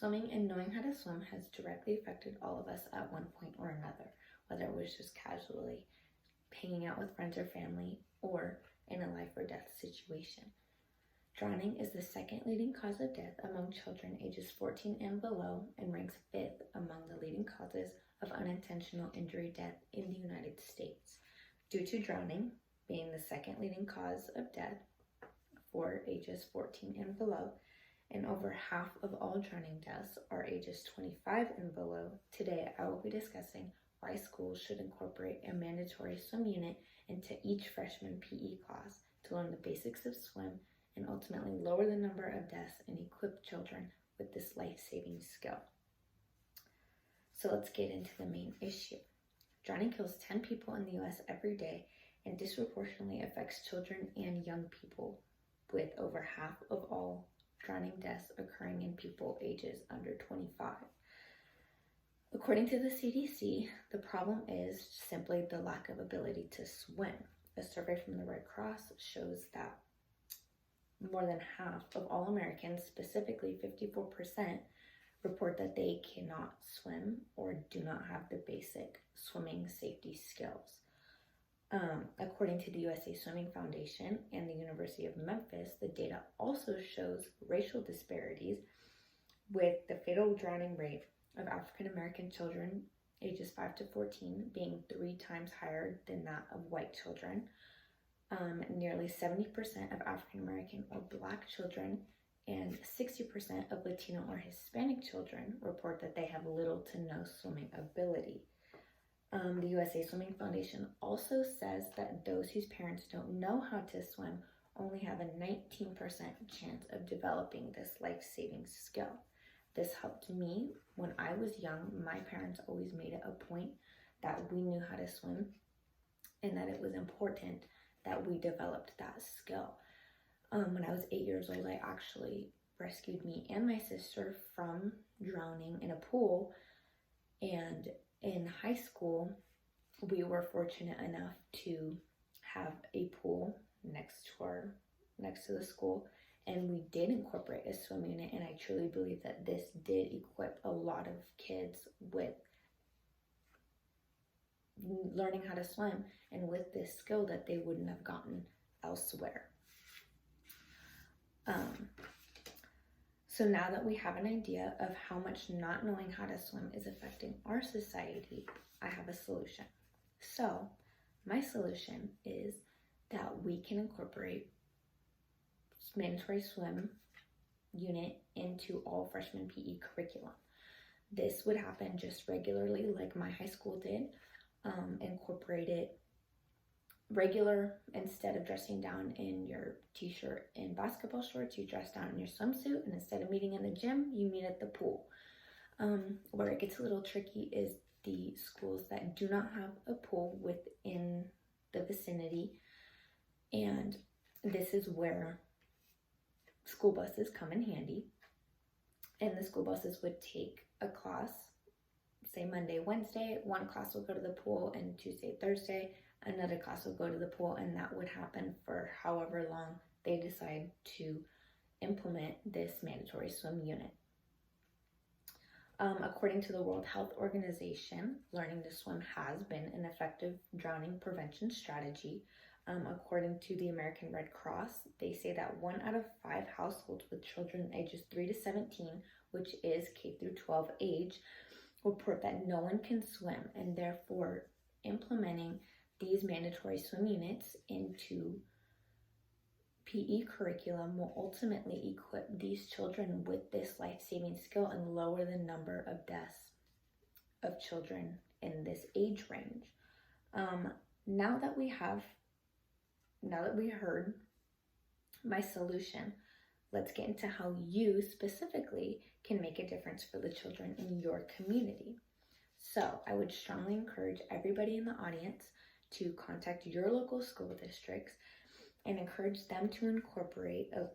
Swimming and knowing how to swim has directly affected all of us at one point or another, whether it was just casually hanging out with friends or family or in a life or death situation. Drowning is the second leading cause of death among children ages 14 and below and ranks 5th among the leading causes of unintentional injury death in the United States, due to drowning being the second leading cause of death for ages 14 and below, and over half of all drowning deaths are ages 25 and below. Today, I will be discussing why schools should incorporate a mandatory swim unit into each freshman PE class to learn the basics of swim and ultimately lower the number of deaths and equip children with this life-saving skill. So let's get into the main issue. Drowning kills 10 people in the US every day and disproportionately affects children and young people, with over half of all drowning deaths occurring in people ages under 25. According to the CDC, the problem is simply the lack of ability to swim. A survey from the Red Cross shows that more than half of all Americans, specifically 54%, report that they cannot swim or do not have the basic swimming safety skills. According to the USA Swimming Foundation and the University of Memphis, the data also shows racial disparities, with the fatal drowning rate of African American children ages 5 to 14 being 3 times higher than that of white children. Nearly 70% of African American or Black children and 60% of Latino or Hispanic children report that they have little to no swimming ability. The USA Swimming Foundation also says that those whose parents don't know how to swim only have a 19% chance of developing this life-saving skill. This helped me when I was young. My parents always made it a point that we knew how to swim and that it was important that we developed that skill. When I was 8 years old, I actually rescued me and my sister from drowning in a pool, and in high school, we were fortunate enough to have a pool next to the school, and we did incorporate a swim unit, and I truly believe that this did equip a lot of kids with learning how to swim and with this skill that they wouldn't have gotten elsewhere. So now that we have an idea of how much not knowing how to swim is affecting our society, I have a solution. So my solution is that we can incorporate mandatory swim unit into all freshman PE curriculum. This would happen just regularly like my high school did. Incorporate it regular. Instead of dressing down in your t-shirt and basketball shorts, you dress down in your swimsuit, and instead of meeting in the gym, you meet at the pool. Where it gets a little tricky is the schools that do not have a pool within the vicinity, and this is where school buses come in handy, and the school buses would take a class, say Monday, Wednesday, one class will go to the pool, and Tuesday, Thursday, another class will go to the pool, and that would happen for however long they decide to implement this mandatory swim unit. According to the World Health Organization, learning to swim has been an effective drowning prevention strategy. According to the American Red Cross, they say that 1 out of 5 households with children ages 3 to 17, which is K through 12 age, report that no one can swim, and therefore implementing these mandatory swim units into PE curriculum will ultimately equip these children with this life-saving skill and lower the number of deaths of children in this age range. Now that we heard my solution, let's get into how you specifically can make a difference for the children in your community. So I would strongly encourage everybody in the audience to contact your local school districts and encourage them to incorporate a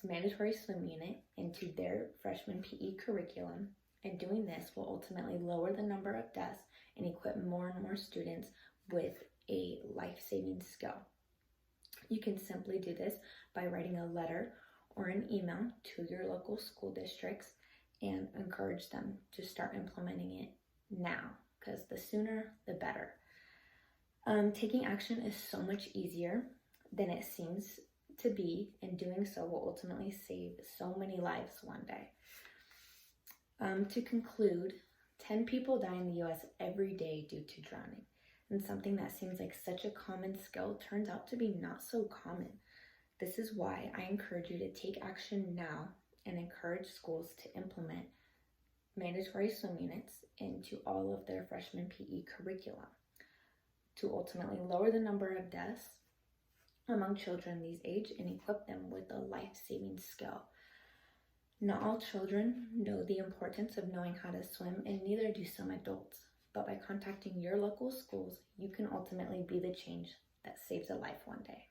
mandatory swim unit into their freshman PE curriculum. And doing this will ultimately lower the number of deaths and equip more and more students with a life-saving skill. You can simply do this by writing a letter or an email to your local school districts and encourage them to start implementing it now, because the sooner the better. Taking action is so much easier than it seems to be, and doing so will ultimately save so many lives one day. To conclude, 10 people die in the US every day due to drowning, and something that seems like such a common skill turns out to be not so common. This is why I encourage you to take action now and encourage schools to implement mandatory swim units into all of their freshman PE curriculum to ultimately lower the number of deaths among children these age and equip them with a life-saving skill. Not all children know the importance of knowing how to swim, and neither do some adults. But by contacting your local schools, you can ultimately be the change that saves a life one day.